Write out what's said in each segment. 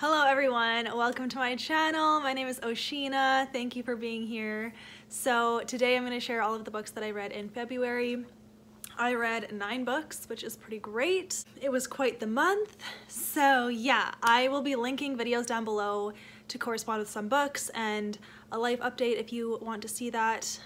Hello everyone, welcome to my channel. My name is O-Sheena. Thank you for being here. So today I'm going to share all of the books that I read in February. I read 9 books, which is pretty great. It was quite the month. So yeah, I will be linking videos down below to correspond with some books and a life update if you want to see that.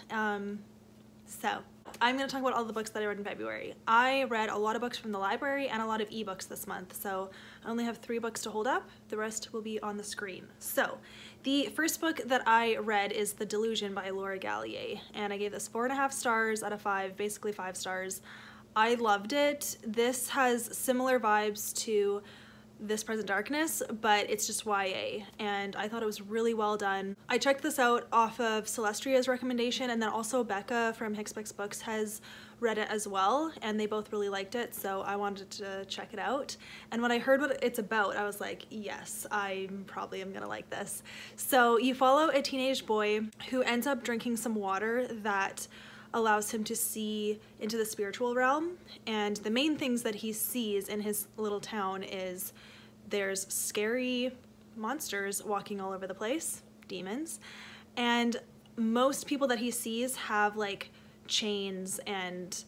So I'm going to talk about all the books that I read in February. I read a lot of books from the library and a lot of ebooks this month, so I only have 3 books to hold up. The rest will be on the screen. So the first book that I read is The Delusion by Laura Gallier, and I gave this 4.5 stars out of 5, basically 5 stars. I loved it. This has similar vibes to This Present Darkness, but it's just YA, and I thought it was really well done. I checked this out off of Celestria's recommendation, and then also Becca from Hickspecs Books has read it as well, and they both really liked it, so I wanted to check it out. And when I heard what it's about, I was like, yes, I probably am gonna like this. So you follow a teenage boy who ends up drinking some water that allows him to see into the spiritual realm, and the main things that he sees in his little town is there's scary monsters walking all over the place, demons, and most people that he sees have like chains and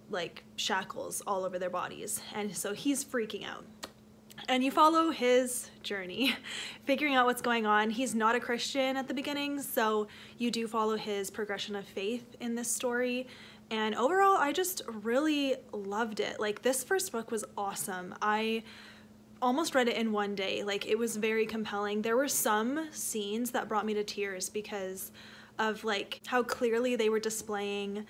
like shackles all over their bodies, and so he's freaking out. And you follow his journey, figuring out what's going on. He's not a Christian at the beginning, so you do follow his progression of faith in this story. And overall, I just really loved it. Like, this first book was awesome. I almost read it in one day. Like, it was very compelling. There were some scenes that brought me to tears because of like how clearly they were displaying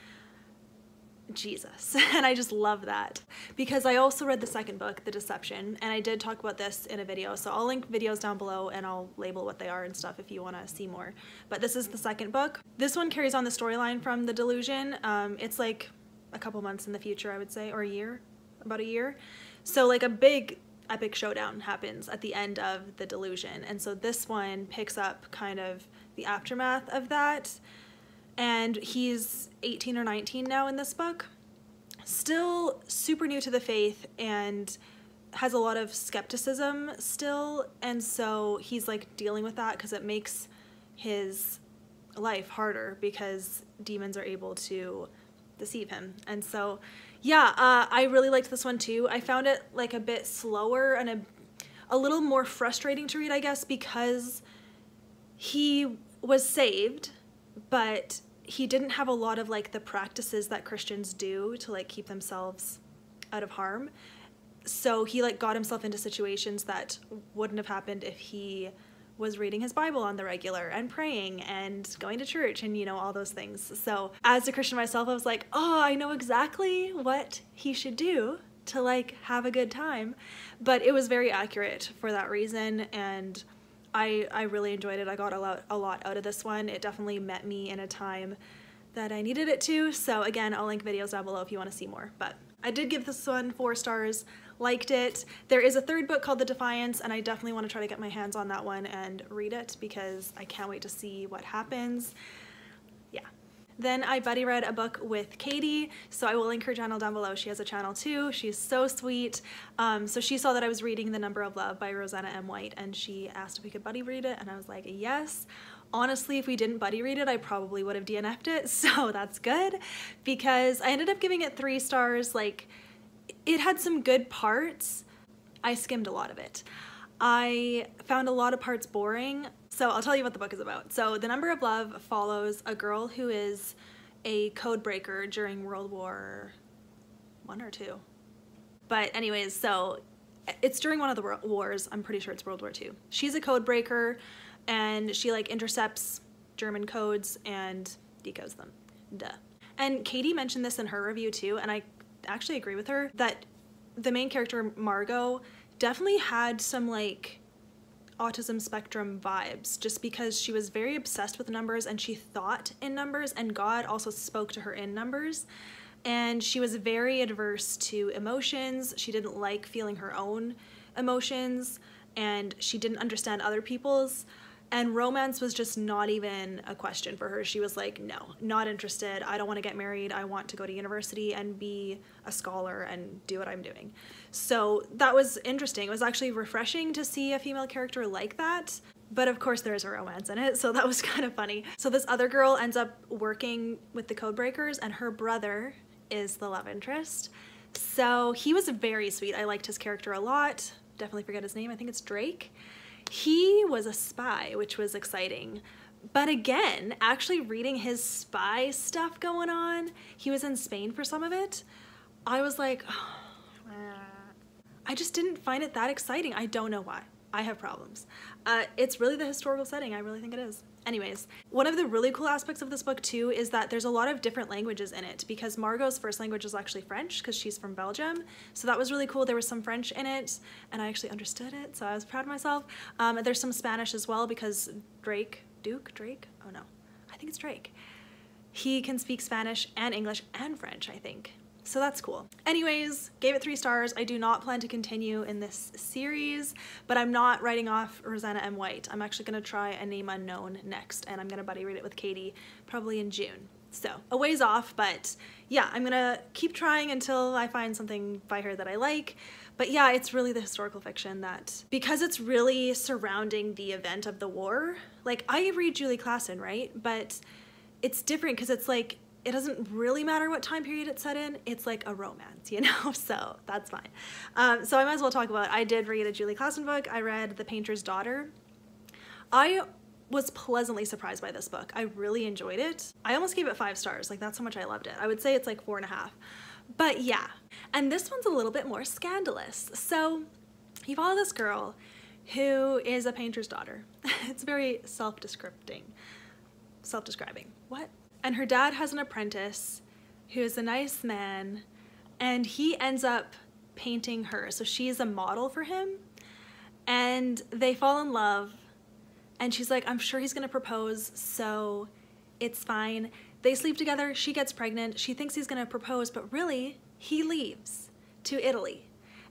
Jesus, and I just love that. Because I also read the second book, The Deception, and I did talk about this in a video, so I'll link videos down below and I'll label what they are and stuff if you want to see more. But this is the second book. This one carries on the storyline from The Delusion. It's like a couple months in the future, I would say, or a year, about a year. So like a big epic showdown happens at the end of The Delusion, and so this one picks up kind of the aftermath of that. And he's 18 or 19 now in this book, still super new to the faith and has a lot of skepticism still, and so he's like dealing with that because it makes his life harder because demons are able to deceive him. And so yeah, I really liked this one too. I found it like a bit slower and a little more frustrating to read, I guess, because he was saved, but he didn't have a lot of like the practices that Christians do to like keep themselves out of harm. So he like got himself into situations that wouldn't have happened if he was reading his Bible on the regular and praying and going to church and, you know, all those things. So as a Christian myself, I was like, oh, I know exactly what he should do to like have a good time. But it was very accurate for that reason, and I really enjoyed it. I got a lot out of this one. It definitely met me in a time that I needed it to. So again, I'll link videos down below if you want to see more. But I did give this one 4 stars, liked it. There is a third book called The Defiance, and I definitely want to try to get my hands on that one and read it because I can't wait to see what happens. Yeah. Then I buddy read a book with Katie, so I will link her channel down below. She has a channel too. She's so sweet. So she saw that I was reading The Number of Love by Roseanna M. White, and she asked if we could buddy read it, and I was like, yes. Honestly, if we didn't buddy read it, I probably would have DNF'd it, so that's good, because I ended up giving it 3 stars. Like, it had some good parts. I skimmed a lot of it. I found a lot of parts boring. So I'll tell you what the book is about. So The Number of Love follows a girl who is a code breaker during World War I or II. But anyways, so it's during one of the wars. I'm pretty sure it's World War II. She's a code breaker, and she like intercepts German codes and decodes them. Duh. And Katie mentioned this in her review too, and I actually agree with her, that the main character, Margot, definitely had some like autism spectrum vibes, just because she was very obsessed with numbers and she thought in numbers, and God also spoke to her in numbers, and she was very adverse to emotions. She didn't like feeling her own emotions, and she didn't understand other people's, And romance was just not even a question for her. She was like, no, not interested. I don't want to get married. I want to go to university and be a scholar and do what I'm doing. So that was interesting. It was actually refreshing to see a female character like that. But of course there's a romance in it, so that was kind of funny. So this other girl ends up working with the Codebreakers, and her brother is the love interest. So he was very sweet. I liked his character a lot. Definitely forget his name. I think it's Drake. He was a spy, which was exciting. But again, actually reading his spy stuff going on, he was in Spain for some of it, I was like, oh, I just didn't find it that exciting. I don't know why. I have problems. It's really the historical setting. I really think it is. Anyways, one of the really cool aspects of this book too is that there's a lot of different languages in it, because Margot's first language is actually French because she's from Belgium. So that was really cool. There was some French in it and I actually understood it, so I was proud of myself. There's some Spanish as well because Drake? Oh no, I think it's Drake. He can speak Spanish and English and French, I think. So that's cool. Anyways, gave it 3 stars. I do not plan to continue in this series, but I'm not writing off Roseanna M. White. I'm actually gonna try A Name Unknown next, and I'm gonna buddy read it with Katie probably in June. So a ways off, but yeah, I'm gonna keep trying until I find something by her that I like. But yeah, it's really the historical fiction that, because it's really surrounding the event of the war, like I read Julie Klassen, right? But it's different because it's like, it doesn't really matter what time period it's set in. It's like a romance, you know? So that's fine. So I might as well talk about it. I did read a Julie Klassen book. I read The Painter's Daughter. I was pleasantly surprised by this book. I really enjoyed it. I almost gave it 5 stars. Like, that's how much I loved it. I would say it's like 4.5. But yeah. And this one's a little bit more scandalous. So you follow this girl who is a painter's daughter. It's very self-describing. What? And her dad has an apprentice who is a nice man, and he ends up painting her. So she is a model for him, and they fall in love, and she's like, I'm sure he's gonna propose, so it's fine. They sleep together, she gets pregnant, she thinks he's gonna propose, but really, he leaves to Italy.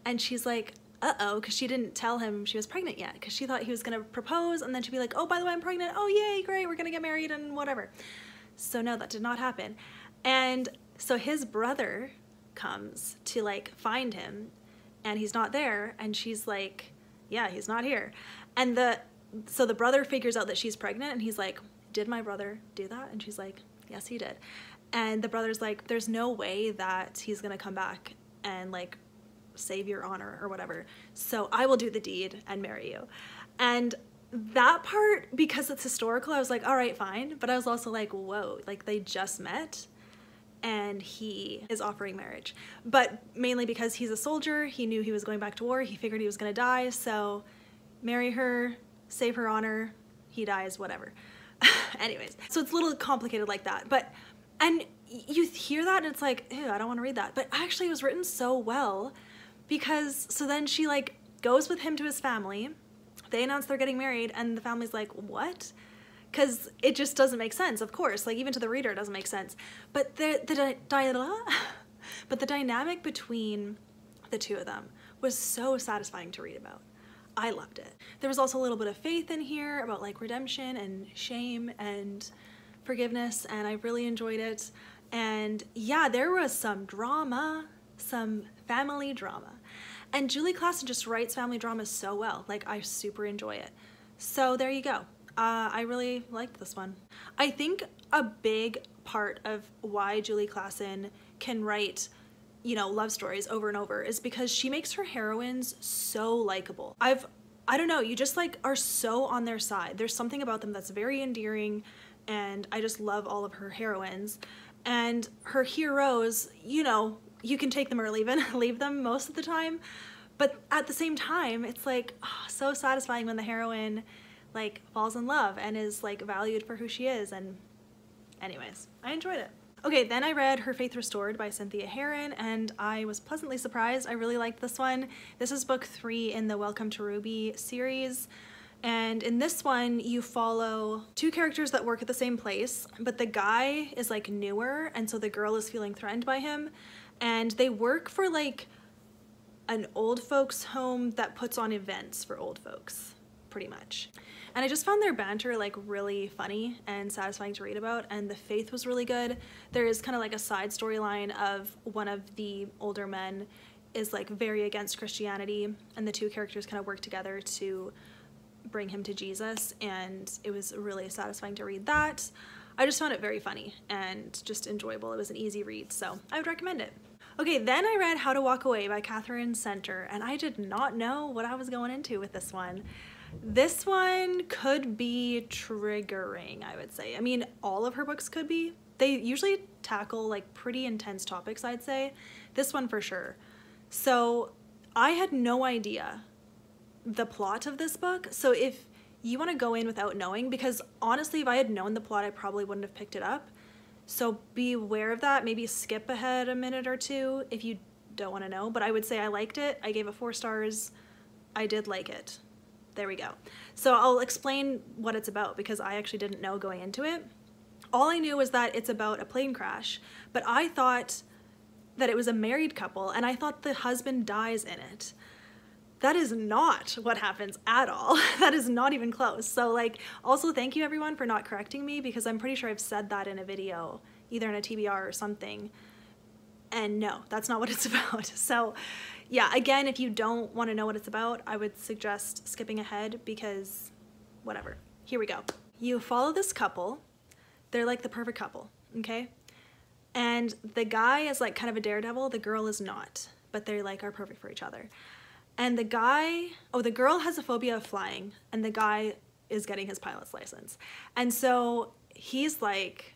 And she's like, uh-oh, because she didn't tell him she was pregnant yet, because she thought he was gonna propose, and then she'd be like, oh, by the way, I'm pregnant, oh yay, great, we're gonna get married and whatever. So no, that did not happen. And so his brother comes to like find him, and he's not there, and she's like, yeah, he's not here. And so the brother figures out that she's pregnant, and he's like, did my brother do that? And she's like, yes, he did. And the brother's like, there's no way that he's gonna come back and like save your honor or whatever, so I will do the deed and marry you. And that part, because it's historical, I was like, all right, fine. But I was also like, whoa, like they just met and he is offering marriage. But mainly because he's a soldier, he knew he was going back to war, he figured he was gonna die, so marry her, save her honor, he dies, whatever. Anyways, so it's a little complicated like that. But, and you hear that and it's like, ew, I don't wanna read that. But actually it was written so well, because so then she like goes with him to his family. They announce they're getting married, and the family's like, what? Because it just doesn't make sense, of course. Like, even to the reader, it doesn't make sense. But the dynamic between the two of them was so satisfying to read about. I loved it. There was also a little bit of faith in here about like redemption and shame and forgiveness, and I really enjoyed it. And yeah, there was some drama, some family drama. And Julie Klassen just writes family dramas so well. Like, I super enjoy it. So there you go. I really liked this one. I think a big part of why Julie Klassen can write, you know, love stories over and over is because she makes her heroines so likable. I don't know, you just like are so on their side. There's something about them that's very endearing, and I just love all of her heroines. And her heroes, you know, you can take them or leave them most of the time, but at the same time, it's like, oh, so satisfying when the heroine like falls in love and is like valued for who she is. And anyways, I enjoyed it. Okay, then I read Her Faith Restored by Cynthia Herron, and I was pleasantly surprised. I really liked this one. This is book 3 in the Welcome to Ruby series. And in this one, you follow 2 characters that work at the same place, but the guy is like newer, and so the girl is feeling threatened by him. And they work for like an old folks home that puts on events for old folks. pretty much. And I just found their banter like really funny and satisfying to read about, and the faith was really good. There is kind of like a side storyline of one of the older men is like very against Christianity, and the two characters kind of work together to bring him to Jesus, and it was really satisfying to read that. I just found it very funny and just enjoyable. It was an easy read, so I would recommend it. Okay, then I read How to Walk Away by Katherine Center, and I did not know what I was going into with this one. This one could be triggering, I would say. I mean, all of her books could be. They usually tackle like pretty intense topics, I'd say. This one for sure. So I had no idea the plot of this book. So if you want to go in without knowing, because honestly, if I had known the plot, I probably wouldn't have picked it up. So be aware of that. Maybe skip ahead a minute or two if you don't want to know. But I would say I liked it. I gave it 4 stars. I did like it. There we go. So I'll explain what it's about because I actually didn't know going into it. All I knew was that it's about a plane crash, but I thought that it was a married couple, and I thought the husband dies in it. That is not what happens at all. That is not even close. So like, also thank you everyone for not correcting me, because I'm pretty sure I've said that in a video, either in a TBR or something. And no, that's not what it's about. So yeah, again, if you don't want to know what it's about, I would suggest skipping ahead because whatever. Here we go. You follow this couple. They're like the perfect couple, okay? And the guy is like kind of a daredevil. The girl is not, but they like are perfect for each other. And the guy, the girl has a phobia of flying, and the guy is getting his pilot's license. And so he's like,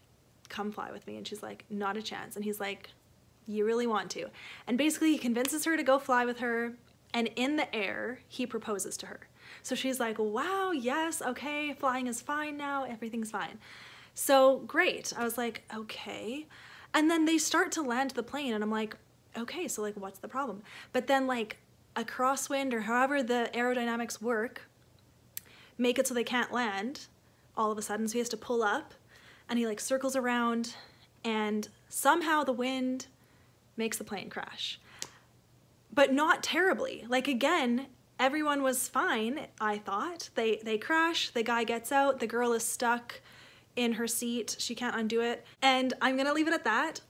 come fly with me. And she's like, not a chance. And he's like, you really want to. And basically he convinces her to go fly with her, and in the air, he proposes to her. So she's like, wow, yes, okay, flying is fine now, everything's fine. So great. I was like, okay. And then they start to land the plane, and I'm like, okay, so like, what's the problem? But then like a crosswind, or however the aerodynamics work, make it so they can't land all of a sudden. So he has to pull up, and he like circles around, and somehow the wind makes the plane crash. But not terribly. Like again, everyone was fine, I thought. They crash, the guy gets out, the girl is stuck in her seat, she can't undo it. And I'm gonna leave it at that.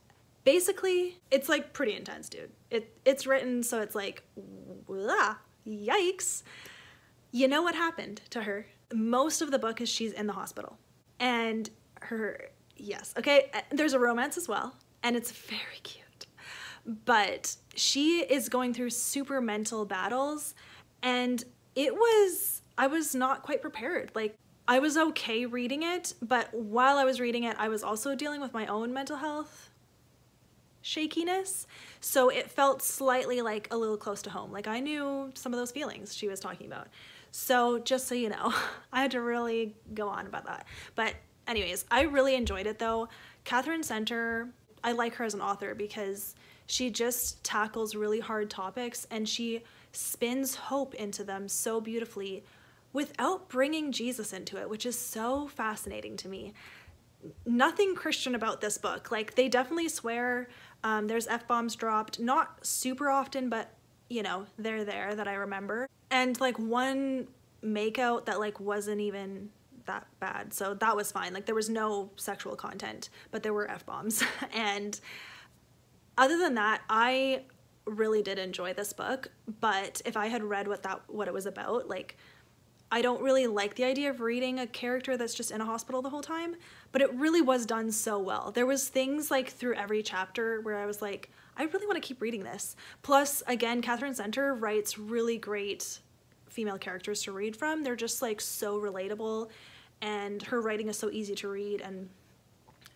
Basically, it's like pretty intense, dude. It's written so it's like, yikes. You know what happened to her? Most of the book is she's in the hospital. And yes, okay, there's a romance as well, and it's very cute. But she is going through super mental battles, and I was not quite prepared. Like, I was okay reading it, but while I was reading it, I was also dealing with my own mental health shakiness. So it felt slightly like a little close to home. Like I knew some of those feelings she was talking about. So just so you know, I had to really go on about that. But anyways, I really enjoyed it though. Katherine Center, I like her as an author because she just tackles really hard topics, and she spins hope into them so beautifully without bringing Jesus into it, which is so fascinating to me. Nothing Christian about this book. Like, they definitely swear, there's F-bombs dropped, not super often, but you know, they're there that I remember. And like one makeout that like wasn't even that bad, so that was fine. Like there was no sexual content, but there were F-bombs. And other than that, I really did enjoy this book. But if I had read what it was about, like, I don't really like the idea of reading a character that's just in a hospital the whole time, but it really was done so well. There was things like through every chapter where I was like, I really want to keep reading this. Plus, again, Katherine Center writes really great female characters to read from. They're just like so relatable, and her writing is so easy to read, and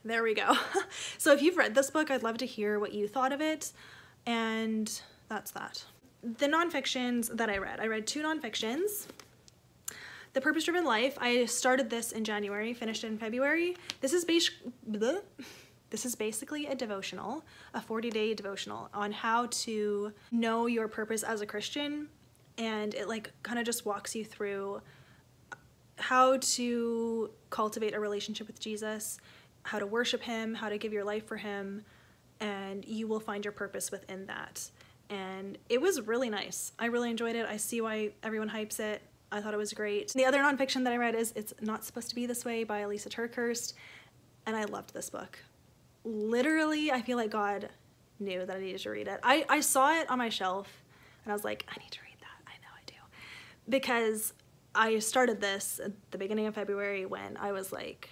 there we go. So if you've read this book, I'd love to hear what you thought of it, and that's that. The nonfictions that I read 2 nonfictions. The Purpose-Driven Life, I started this in January, finished in February. This is basically a devotional, a 40-day devotional on how to know your purpose as a Christian, and it like kind of just walks you through how to cultivate a relationship with Jesus, how to worship him, how to give your life for him, and you will find your purpose within that. And it was really nice. I really enjoyed it. I see why everyone hypes it. I thought it was great. The other nonfiction that I read is It's Not Supposed to Be This Way by Lysa Terkeurst, and I loved this book. Literally, I feel like God knew that I needed to read it. I saw it on my shelf and I was like, I need to read that. I know I do. Because I started this at the beginning of February when I was like,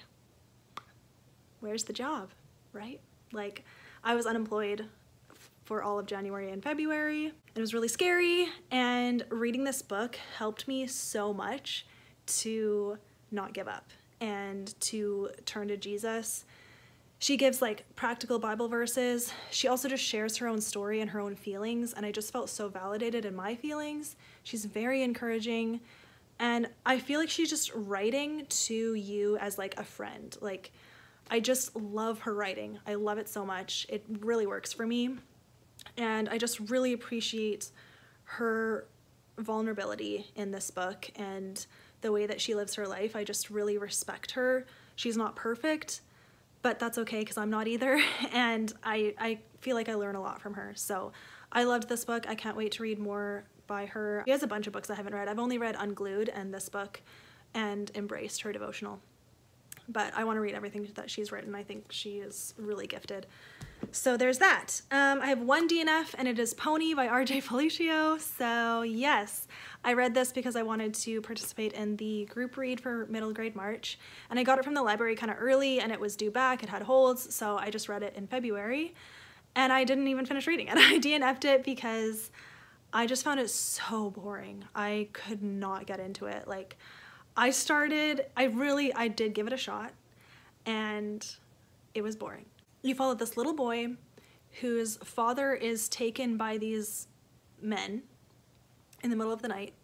where's the job, right? Like, I was unemployed for all of January and February. It was really scary, and reading this book helped me so much to not give up and to turn to Jesus. She gives like practical Bible verses. She also just shares her own story and her own feelings, and I just felt so validated in my feelings. She's very encouraging, and I feel like she's just writing to you as like a friend. Like, I just love her writing. I love it so much. It really works for me. And I just really appreciate her vulnerability in this book and the way that she lives her life. I just really respect her. She's not perfect, but that's okay because I'm not either. And I feel like I learn a lot from her. So I loved this book. I can't wait to read more by her. She has a bunch of books I haven't read. I've only read Unglued and this book and Embraced, her devotional. But I want to read everything that she's written. I think she is really gifted. So there's that. I have one DNF, and it is Pony by RJ Palacio. So yes, I read this because I wanted to participate in the group read for middle grade March, and I got it from the library kind of early, and it was due back. It had holds, so I just read it in February, and I didn't even finish reading it. I DNF'd it because I just found it so boring. I could not get into it. Like, I did give it a shot, and it was boring. You follow this little boy whose father is taken by these men in the middle of the night,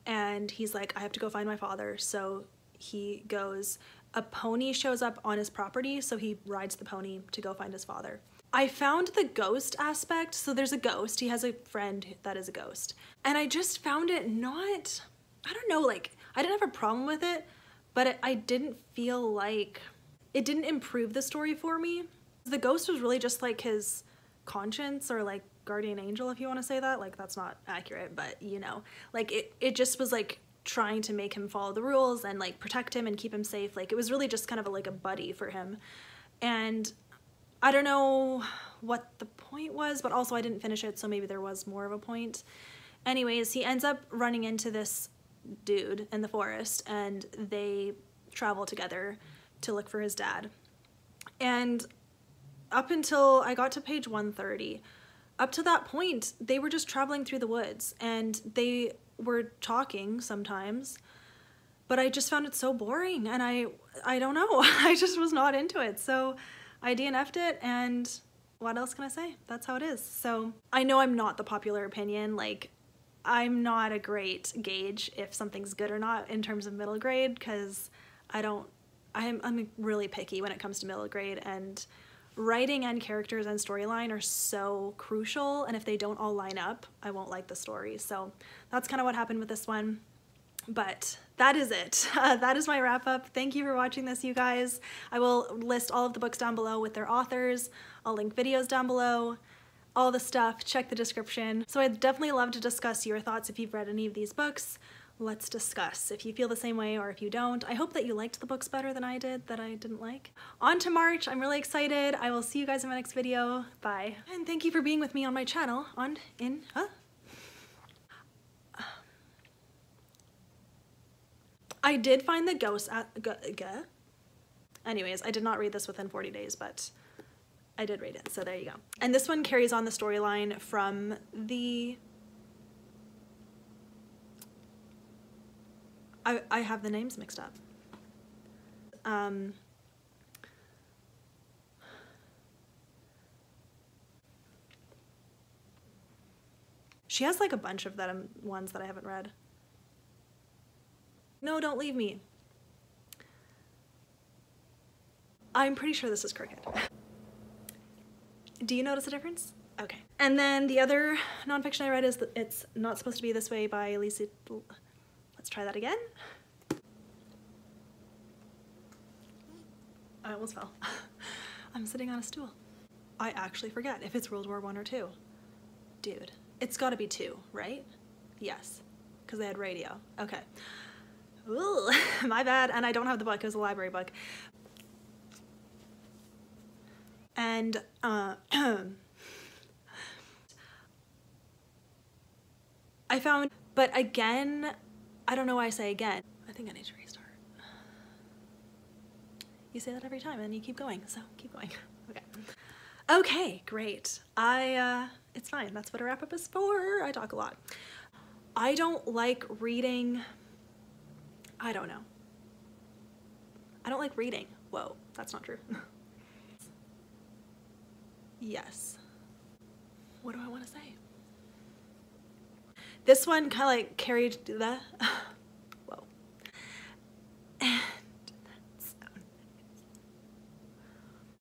and he's like, I have to go find my father. So he goes. A pony shows up on his property, so he rides the pony to go find his father. I found the ghost aspect. So there's a ghost. He has a friend that is a ghost, and I just found it not, I don't know, like, I didn't have a problem with it, but I didn't feel like it didn't improve the story for me. The ghost was really just like his conscience, or like guardian angel, if you want to say that. Like, that's not accurate, but you know, like it just was like trying to make him follow the rules and like protect him and keep him safe. Like, it was really just kind of like a buddy for him. And I don't know what the point was, but also I didn't finish it, so maybe there was more of a point. Anyways, he ends up running into this dude in the forest, and they travel together to look for his dad. And up until I got to page 130, up to that point, they were just traveling through the woods, and they were talking sometimes, but I just found it so boring, and I don't know, I just was not into it. So I DNF'd it, and what else can I say? That's how it is. So I know I'm not the popular opinion. Like, I'm not a great gauge if something's good or not in terms of middle grade, because I'm really picky when it comes to middle grade, and writing and characters and storyline are so crucial, and if they don't all line up, I won't like the story. So that's kind of what happened with this one. But that is it. That is my wrap up. Thank you for watching this, you guys. I will list all of the books down below with their authors. I'll link videos down below, all the stuff. Check the description. So I'd definitely love to discuss your thoughts if you've read any of these books. Let's discuss if you feel the same way or if you don't. I hope that you liked the books better than I did, that I didn't like. On to March. I'm really excited. I will see you guys in my next video. Bye. And thank you for being with me on my channel I did find the ghost anyways, I did not read this within 40 days, but I did read it, so there you go. And this one carries on the storyline from the I have the names mixed up. She has like a bunch of them, ones that I haven't read. No, don't leave me. I'm pretty sure this is crooked. Do you notice a difference? Okay. And then the other nonfiction I read is It's Not Supposed to Be This Way by Lysa. Let's try that again. I almost fell. I'm sitting on a stool. I actually forget if it's World War I or II. Dude, it's gotta be II, right? Yes. because they had radio. Okay. Ooh, my bad. And I don't have the book. It was a library book. And I found, but again, I don't know why I say again. I think I need to restart. You say that every time and you keep going, so keep going. Okay. Okay, great. It's fine. That's what a wrap up is for. I talk a lot. I don't like reading. I don't know. I don't like reading. Whoa, that's not true. Yes. What do I want to say? This one kind of like carried the